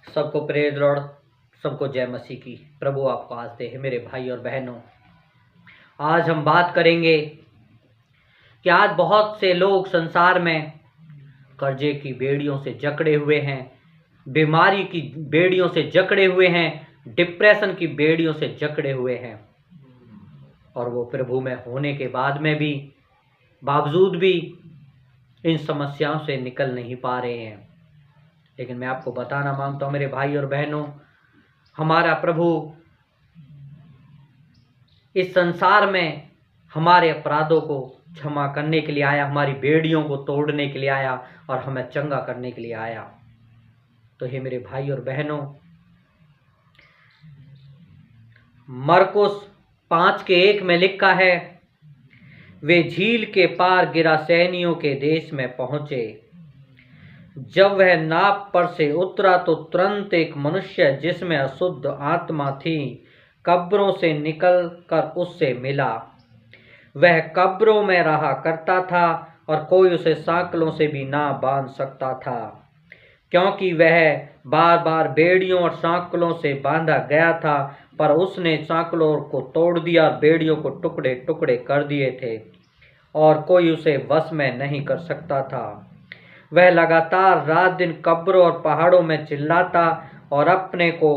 सबको praise Lord, सबको जय मसीह की। प्रभु आपको आज दे। मेरे भाई और बहनों, आज हम बात करेंगे कि आज बहुत से लोग संसार में कर्जे की बेड़ियों से जकड़े हुए हैं, बीमारी की बेड़ियों से जकड़े हुए हैं, डिप्रेशन की बेड़ियों से जकड़े हुए हैं, और वो प्रभु में होने के बाद में भी बावजूद भी इन समस्याओं से निकल नहीं पा रहे हैं। लेकिन मैं आपको बताना मांगता हूँ मेरे भाई और बहनों, हमारा प्रभु इस संसार में हमारे अपराधों को क्षमा करने के लिए आया, हमारी बेड़ियों को तोड़ने के लिए आया और हमें चंगा करने के लिए आया। तो हे मेरे भाई और बहनों, मरकुस 5:1 में लिखा है, वे झील के पार गिरासेनियों के देश में पहुंचे। जब वह नाव पर से उतरा तो तुरंत एक मनुष्य जिसमें अशुद्ध आत्मा थी कब्रों से निकलकर उससे मिला। वह कब्रों में रहा करता था और कोई उसे सांकलों से भी ना बांध सकता था, क्योंकि वह बार बार बेड़ियों और सांकलों से बांधा गया था। पर उसने सांकलों को तोड़ दिया, बेड़ियों को टुकड़े टुकड़े कर दिए थे और कोई उसे वश में नहीं कर सकता था। वह लगातार रात दिन कब्रों और पहाड़ों में चिल्लाता और अपने को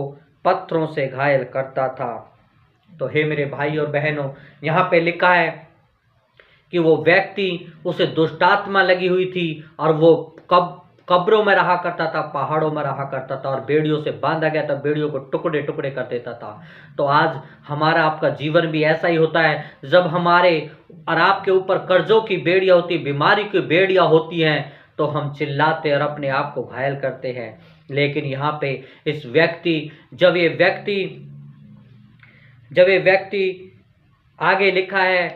पत्थरों से घायल करता था। तो हे मेरे भाई और बहनों, यहाँ पे लिखा है कि वो व्यक्ति, उसे दुष्टात्मा लगी हुई थी और वो कब्रों में रहा करता था, पहाड़ों में रहा करता था और बेड़ियों से बांधा गया था, बेड़ियों को टुकड़े टुकड़े कर देता था। तो आज हमारा आपका जीवन भी ऐसा ही होता है। जब हमारे और आपके ऊपर कर्जों की बेड़ियां होती, बीमारी की बेड़ियां होती हैं, तो हम चिल्लाते और अपने आप को घायल करते हैं। लेकिन यहाँ पे इस व्यक्ति, जब ये व्यक्ति आगे लिखा है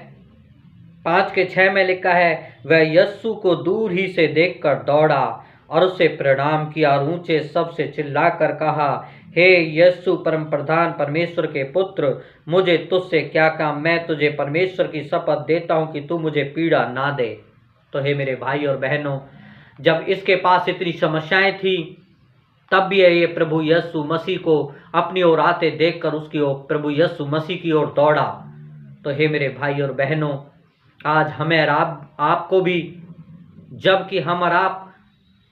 5:6 में लिखा है, वह यस्सु को दूर ही से देखकर दौड़ा और उसे प्रणाम किया और ऊंचे शब्द से चिल्लाकर कहा, हे यस्सु परम प्रधान परमेश्वर के पुत्र, मुझे तुझसे क्या काम, मैं तुझे परमेश्वर की शपथ देता हूं कि तू मुझे पीड़ा ना दे। तो हे मेरे भाई और बहनों, जब इसके पास इतनी समस्याएं थी, तब भी ये प्रभु यीशु मसीह को अपनी ओर आते देखकर उसकी ओर, प्रभु यीशु मसीह की ओर दौड़ा। तो हे मेरे भाई और बहनों, आज हमें और आपको भी, जबकि हम और आप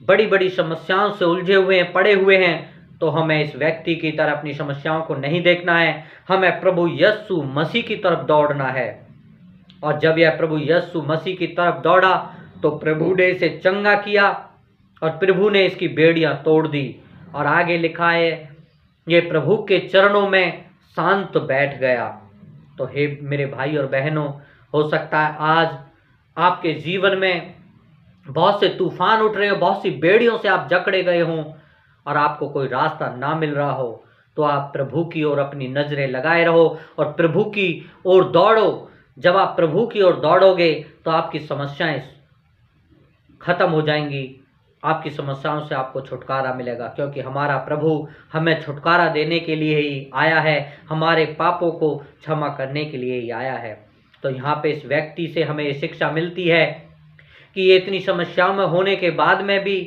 बड़ी बड़ी समस्याओं से उलझे हुए हैं, पड़े हुए हैं, तो हमें इस व्यक्ति की तरह अपनी समस्याओं को नहीं देखना है, हमें प्रभु यीशु मसीह की तरफ दौड़ना है। और जब यह प्रभु यीशु मसीह की तरफ दौड़ा तो प्रभु ने इसे चंगा किया और प्रभु ने इसकी बेड़ियां तोड़ दी। और आगे लिखा है, ये प्रभु के चरणों में शांत बैठ गया। तो हे मेरे भाई और बहनों, हो सकता है आज आपके जीवन में बहुत से तूफान उठ रहे हो, बहुत सी बेड़ियों से आप जकड़े गए हों और आपको कोई रास्ता ना मिल रहा हो, तो आप प्रभु की ओर अपनी नजरें लगाए रहो और प्रभु की ओर दौड़ो। जब आप प्रभु की ओर दौड़ोगे तो आपकी समस्याएं खत्म हो जाएंगी, आपकी समस्याओं से आपको छुटकारा मिलेगा, क्योंकि हमारा प्रभु हमें छुटकारा देने के लिए ही आया है, हमारे पापों को क्षमा करने के लिए ही आया है। तो यहाँ पे इस व्यक्ति से हमें ये शिक्षा मिलती है कि ये इतनी समस्याओं में होने के बाद में भी,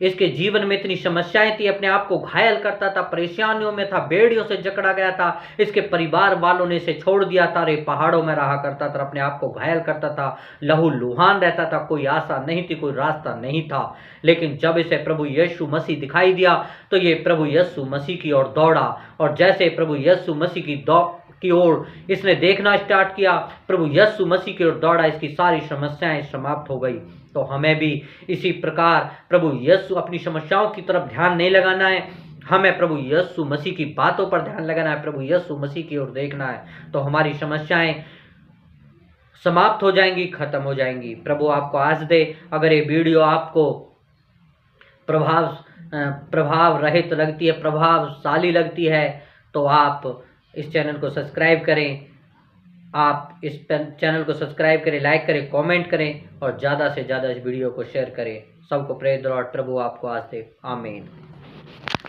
इसके जीवन में इतनी समस्याएं थी, अपने आप को घायल करता था, परेशानियों में था, बेड़ियों से जकड़ा गया था, इसके परिवार वालों ने इसे छोड़ दिया था, रे पहाड़ों में रहा करता था, अपने आप को घायल करता था, लहू लुहान रहता था, कोई आशा नहीं थी, कोई रास्ता नहीं था। लेकिन जब इसे प्रभु यीशु मसीह दिखाई दिया तो ये प्रभु यीशु मसीह की ओर दौड़ा, और जैसे प्रभु यीशु मसीह की ओर इसने देखना स्टार्ट किया, प्रभु यीशु मसीह की ओर दौड़ा, इसकी सारी समस्याएं समाप्त हो गई। तो हमें भी इसी प्रकार प्रभु यीशु, अपनी समस्याओं की तरफ ध्यान नहीं लगाना है, हमें प्रभु यीशु मसीह की बातों पर ध्यान लगाना है, प्रभु यीशु मसीह की ओर देखना है, तो हमारी समस्याएं समाप्त हो जाएंगी, खत्म हो जाएंगी। प्रभु आपको आज दे। अगर ये वीडियो आपको प्रभाव रहित लगती है, प्रभावशाली लगती है, तो आप इस चैनल को सब्सक्राइब करें, आप इस चैनल को सब्सक्राइब करें, लाइक करें, कमेंट करें और ज़्यादा से ज़्यादा इस वीडियो को शेयर करें। सबको प्रेज द लॉर्ड। प्रभु आपको आज दे। आमीन।